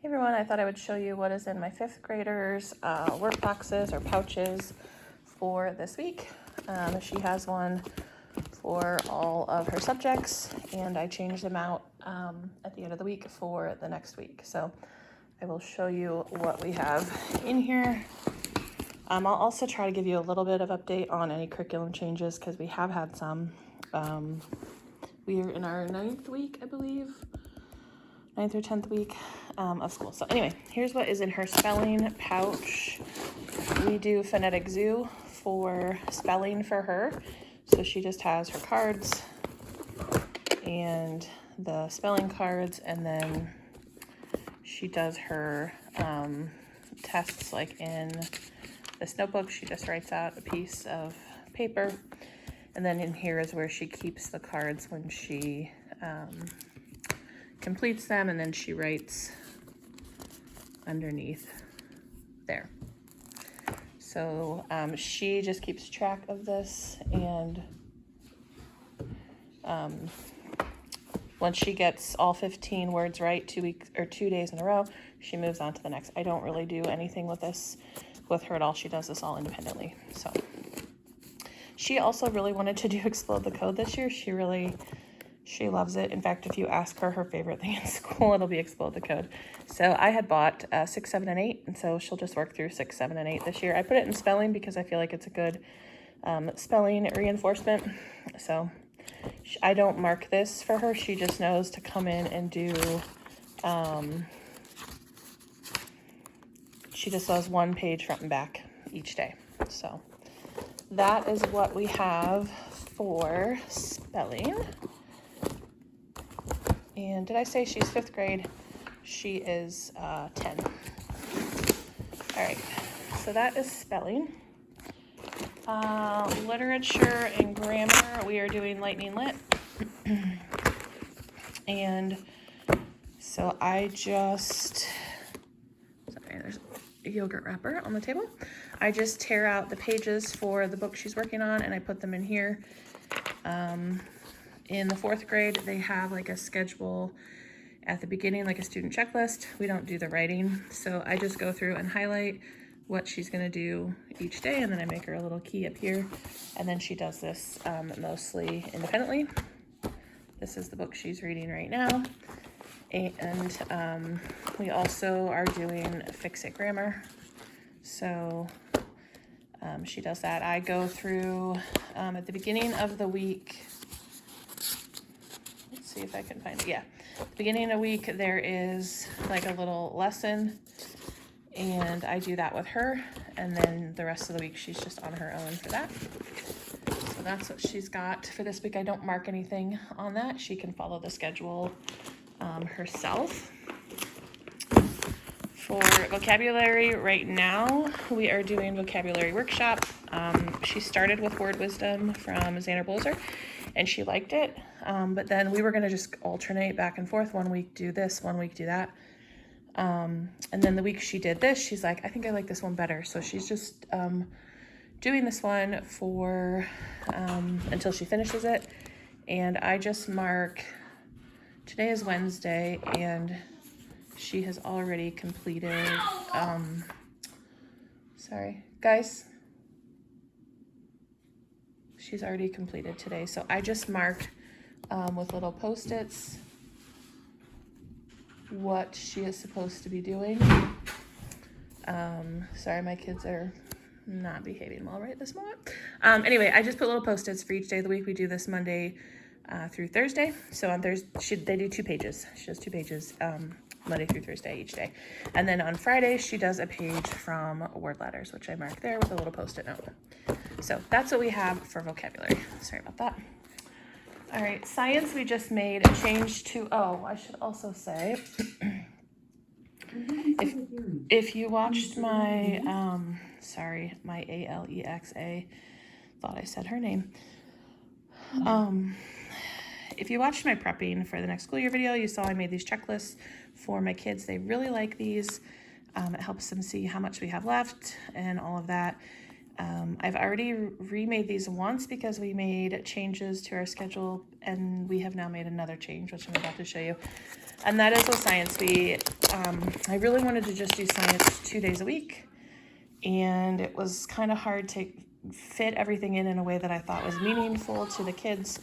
Hey everyone, I thought I would show you what is in my 5th graders work boxes or pouches for this week. She has one for all of her subjects, and I changed them out at the end of the week for the next week. So I will show you what we have in here. I'll also try to give you a little bit of update on any curriculum changes because we have had some. We are in our 9th week, I believe. 9th or 10th week of school. So anyway, here's what is in her spelling pouch. We do phonetic zoo for spelling for her. So she just has her cards and the spelling cards, and then she does her tests like in this notebook. She just writes out a piece of paper, and then in here is where she keeps the cards when she completes them, and then she writes underneath there. So she just keeps track of this, and once she gets all 15 words right 2 days in a row, she moves on to the next. I don't really do anything with this with her at all. She does this all independently. So she also really wanted to do Explode the Code this year. She loves it. In fact, if you ask her favorite thing in school, it'll be Explode the Code. So I had bought 6, 7, and 8, and so she'll just work through 6, 7, and 8 this year. I put it in spelling because I feel like it's a good spelling reinforcement. So I don't mark this for her. She just knows to come in and do, she just does 1 page front and back each day. So that is what we have for spelling. And did I say she's 5th grade? She is 10. All right, so that is spelling. Literature and grammar, we are doing Lightning Lit. And so sorry, there's a yogurt wrapper on the table. I just tear out the pages for the book she's working on, and I put them in here. In the 4th grade, they have like a schedule at the beginning, like a student checklist. We don't do the writing, so I just go through and highlight what she's gonna do each day, and then I make her a little key up here, and then she does this mostly independently. This is the book she's reading right now, and we also are doing Fix It Grammar, so she does that. I go through at the beginning of the week. See if I can find it. Yeah, at the beginning of the week there is like a little lesson, and I do that with her, and then the rest of the week she's just on her own for that. So that's what she's got for this week. I don't mark anything on that. She can follow the schedule herself. For vocabulary right now, we are doing vocabulary workshop. She started with word wisdom from Xander Bolzer, and she liked it. But then we were going to just alternate back and forth. 1 week do this, 1 week do that. And then the week she did this, she's like, I think I like this one better. So she's just doing this one for until she finishes it. And I just mark, today is Wednesday, and she has already completed, sorry, guys. She's already completed today. So I just mark with little Post-its what she is supposed to be doing. Sorry, my kids are not behaving well right this moment. Anyway, I just put little Post-its for each day of the week. We do this Monday through Thursday. So on Thursday, they do 2 pages. She does 2 pages Monday through Thursday each day. And then on Friday, she does a page from word letters, which I mark there with a little Post-it note. So that's what we have for vocabulary. Sorry about that. All right, science, we just made a change to, I should also say, if you watched my, my Alexa, thought I said her name. If you watched my prepping for the next school year video, you saw I made these checklists for my kids. They really like these. It helps them see how much we have left and all of that. I've already remade these once because we made changes to our schedule, and we have now made another change, which I'm about to show you. And that is with science. I really wanted to just do science 2 days a week, and it was kind of hard to fit everything in a way that I thought was meaningful to the kids.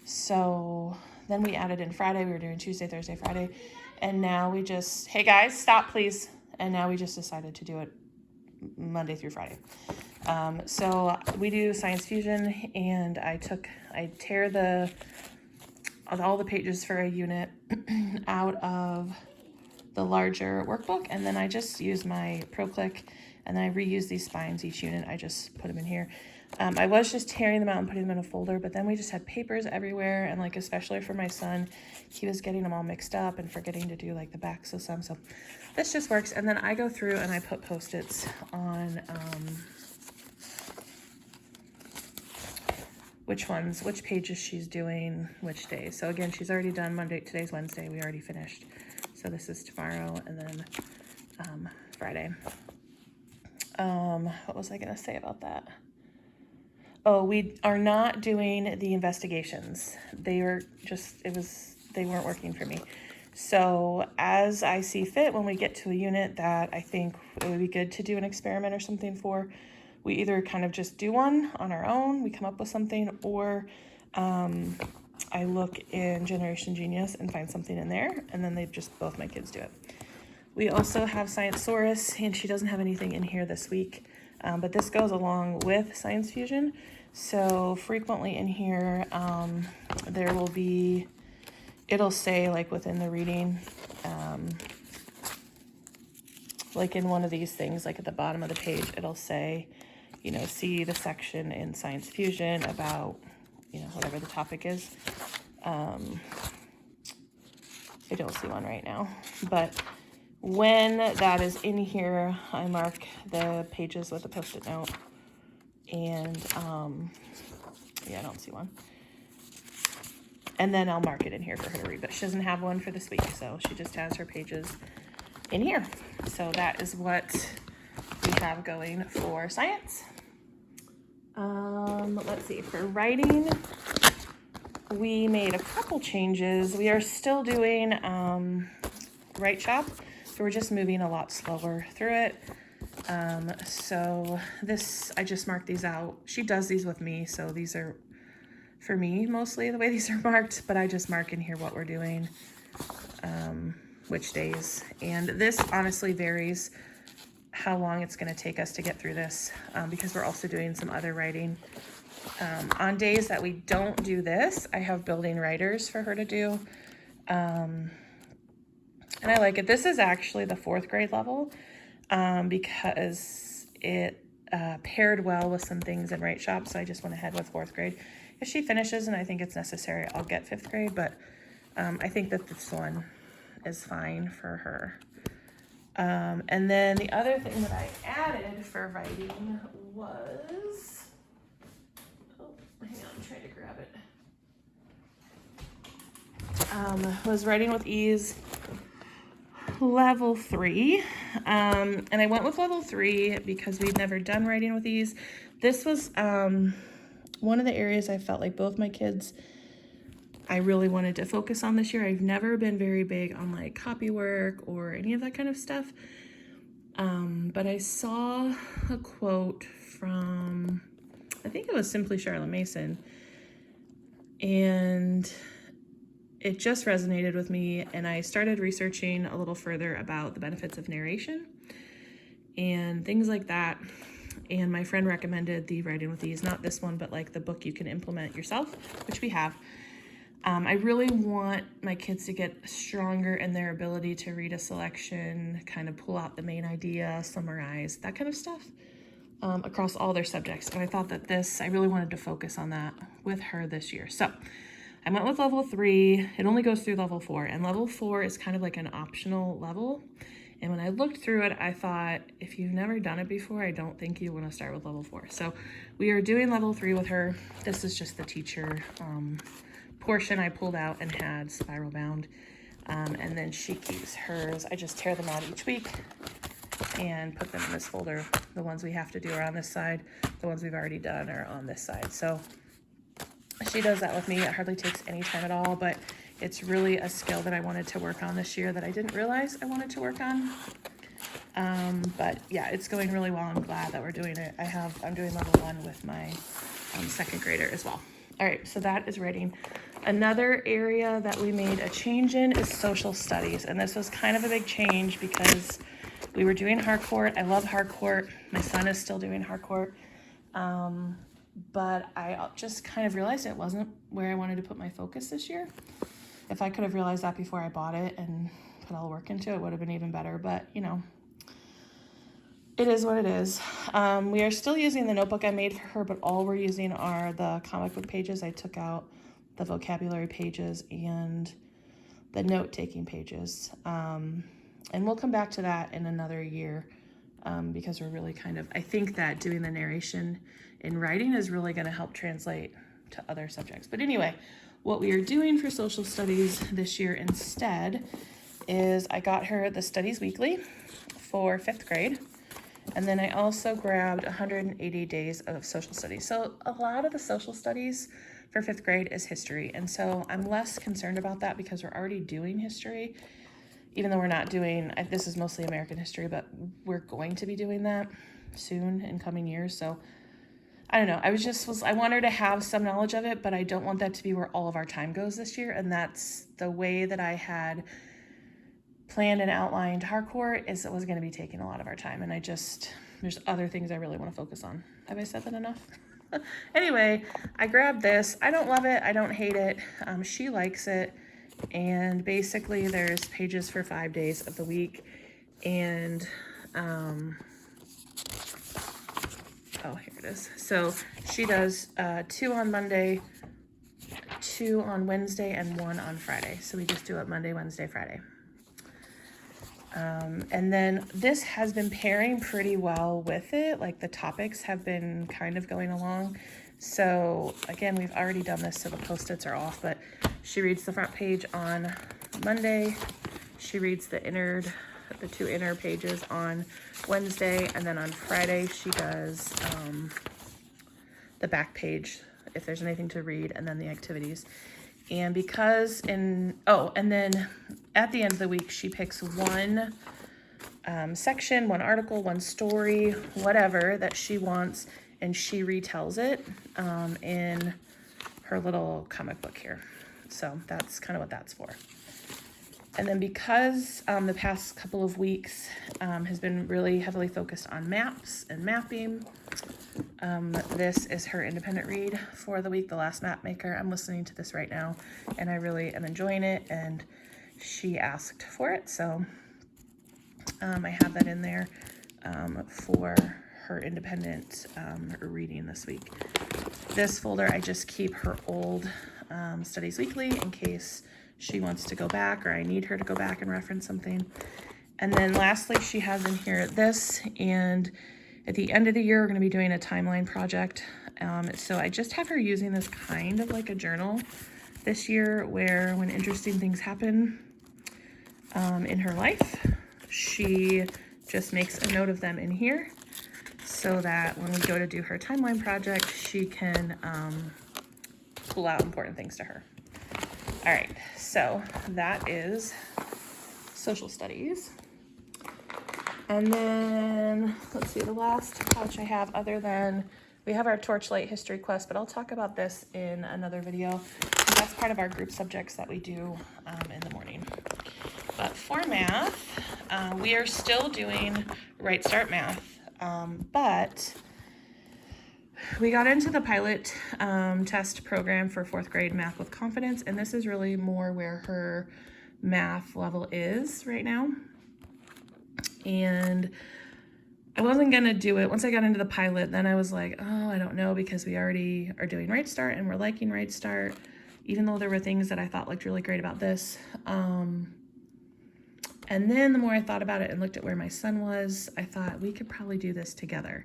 So then we added in Friday. We were doing Tuesday, Thursday, Friday, and now we just, hey guys, stop please. And now we just decided to do it Monday through Friday. So we do science fusion, and I tear all the pages for a unit out of the larger workbook, and then I just use my ProClick, and then I reuse these spines each unit. I just put them in here. I was just tearing them out and putting them in a folder, but then we just had papers everywhere, and like especially for my son, he was getting them all mixed up and forgetting to do like the backs of some. So this just works. And then I go through and I put Post-its on which pages she's doing which day. So again, she's already done Monday. Today's Wednesday. We already finished. So this is tomorrow, and then Friday. What was I going to say about that? Oh, we are not doing the investigations. They weren't working for me. So as I see fit, when we get to a unit that I think it would be good to do an experiment or something for, we either kind of just do one on our own, we come up with something, or I look in Generation Genius and find something in there, and then both my kids do it. We also have Sciencesaurus, and she doesn't have anything in here this week, but this goes along with Science Fusion. So frequently in here, it'll say like within the reading, like in one of these things, like at the bottom of the page, it'll say, see the section in Science Fusion about, whatever the topic is. I don't see one right now, but when that is in here, I mark the pages with a Post-it note, and I don't see one. And then I'll mark it in here for her to read, but she doesn't have one for this week, so she just has her pages in here. So that is what we have going for science. Let's see, for writing, we made a couple changes. We are still doing Write Shop, so we're just moving a lot slower through it. So this, I just marked these out. She does these with me, so these are for me mostly the way these are marked, but I just mark in here what we're doing, which days. And this honestly varies how long it's going to take us to get through this, because we're also doing some other writing. On days that we don't do this, I have building writers for her to do. And I like it. This is actually the 4th grade level, because it paired well with some things in Write Shop, so I just went ahead with 4th grade. If she finishes and I think it's necessary, I'll get 5th grade, but I think that this one is fine for her. And then the other thing that I added for writing was, hang on, I'm trying to grab it. Was Writing with Ease level 3. And I went with level 3 because we'd never done Writing with Ease. This was one of the areas I felt like both my kids, I really wanted to focus on this year. I've never been very big on like copy work or any of that kind of stuff. But I saw a quote from, I think it was Simply Charlotte Mason, and it just resonated with me, and I started researching a little further about the benefits of narration and things like that. And my friend recommended the Writing with Ease, not this one, but like the book you can implement yourself, which we have. I really want my kids to get stronger in their ability to read a selection, kind of pull out the main idea, summarize, that kind of stuff, across all their subjects. And I thought that I really wanted to focus on that with her this year. So I went with level 3. It only goes through level 4, and level 4 is kind of like an optional level. And when I looked through it, I thought, if you've never done it before, I don't think you want to start with level 4. So we are doing level 3 with her. This is just the teacher portion I pulled out and had spiral bound. And then she keeps hers. I just tear them out each week and put them in this folder. The ones we have to do are on this side. The ones we've already done are on this side. So she does that with me. It hardly takes any time at all, but it's really a skill that I wanted to work on this year that I didn't realize I wanted to work on. But yeah, it's going really well. I'm glad that we're doing it. I'm doing level 1 with my second grader as well. All right, so that is writing. Another area that we made a change in is social studies. And this was kind of a big change because we were doing Harcourt. I love Harcourt. My son is still doing Harcourt. But I just kind of realized it wasn't where I wanted to put my focus this year. If I could have realized that before I bought it and put all the work into it, it would have been even better. But, you know, it is what it is. We are still using the notebook I made for her, but all we're using are the comic book pages. I took out the vocabulary pages and the note-taking pages. And we'll come back to that in another year because we're really I think that doing the narration in writing is really going to help translate to other subjects. But anyway, what we are doing for social studies this year instead is I got her the Studies Weekly for 5th grade. And then I also grabbed 180 days of social studies. So a lot of the social studies for 5th grade is history. And so I'm less concerned about that because we're already doing history, even though we're not doing, this is mostly American history, but we're going to be doing that soon in coming years. So I don't know. I want her to have some knowledge of it, but I don't want that to be where all of our time goes this year. And that's the way that I had planned and outlined Harcourt is it was going to be taking a lot of our time. And there's other things I really want to focus on. Have I said that enough? Anyway, I grabbed this. I don't love it. I don't hate it. She likes it. And basically there's pages for 5 days of the week. And, here it is. So she does 2 on Monday, 2 on Wednesday, and 1 on Friday. So we just do it Monday, Wednesday, Friday. And then this has been pairing pretty well with it. Like the topics have been kind of going along. So again, we've already done this, so the Post-its are off, but she reads the front page on Monday. She reads the 2 inner pages on Wednesday. And then on Friday, she does, the back page if there's anything to read, and then the activities. And and then at the end of the week, she picks one section, one article, one story, whatever that she wants, and she retells it in her little comic book here. So that's kind of what that's for. And then because the past couple of weeks has been really heavily focused on maps and mapping, this is her independent read for the week, The Last Map Maker. I'm listening to this right now, and I really am enjoying it, and she asked for it, so I have that in there for her independent reading this week. This folder, I just keep her old Studies Weekly in case she wants to go back or I need her to go back and reference something. And then lastly, she has in here this, and at the end of the year, we're going to be doing a timeline project. So I just have her using this kind of like a journal this year where when interesting things happen in her life, she just makes a note of them in here so that when we go to do her timeline project, she can pull out important things to her. All right, so that is social studies. And then, let's see, the last pouch I have we have our Torchlight History Quest, but I'll talk about this in another video. That's part of our group subjects that we do in the morning. But for math, we are still doing Right Start Math, but we got into the pilot test program for 4th grade Math with Confidence, and this is really more where her math level is right now. And I wasn't going to do it. Once I got into the pilot, then I was like, oh, I don't know, because we already are doing Right Start and we're liking Right Start, even though there were things that I thought looked really great about this. And then the more I thought about it and looked at where my son was, I thought we could probably do this together.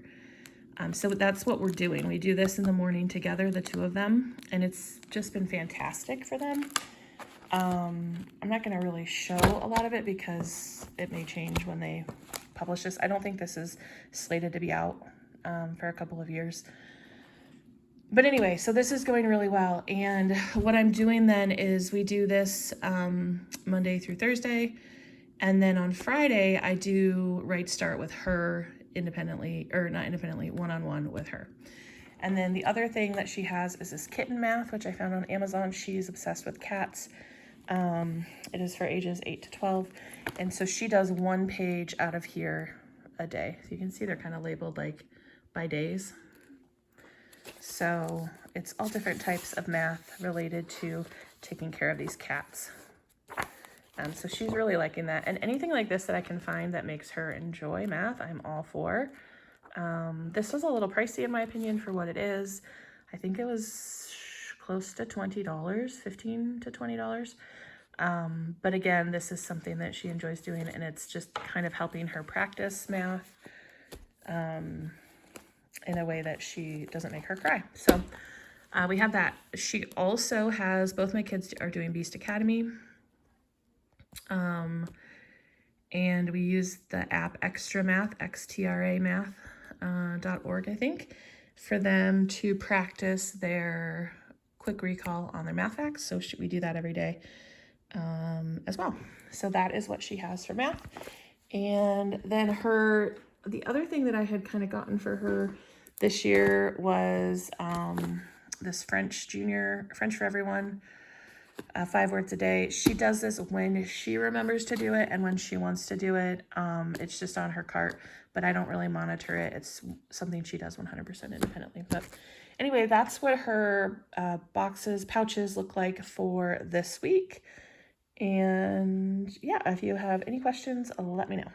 So that's what we're doing. We do this in the morning together, the two of them, and it's just been fantastic for them. I'm not going to really show a lot of it because it may change when they publish this. I don't think this is slated to be out for a couple of years. But anyway, so this is going really well. And what I'm doing then is we do this Monday through Thursday. And then on Friday, I do Right Start with her independently, or not independently, one-on-one with her. And then the other thing that she has is this kitten math, which I found on Amazon. She's obsessed with cats. It is for ages 8 to 12. And so she does 1 page out of here a day. So you can see they're kind of labeled like by days. So it's all different types of math related to taking care of these cats. So she's really liking that. And anything like this that I can find that makes her enjoy math, I'm all for. This was a little pricey in my opinion for what it is. I think it was close to $20, $15 to $20. But again, this is something that she enjoys doing, and it's just kind of helping her practice math in a way that she doesn't make her cry. So we have that. She also has, both my kids are doing Beast Academy. And we use the app Extra Math, xtramath.org, I think, for them to practice their quick recall on their math facts. So we do that every day as well. So that is what she has for math. And then the other thing that I had kind of gotten for her this year was this French for Everyone, 5 words a day. She does this when she remembers to do it and when she wants to do it. It's just on her cart, but I don't really monitor it. It's something she does 100% independently. But anyway, that's what her pouches look like for this week. And yeah, if you have any questions, let me know.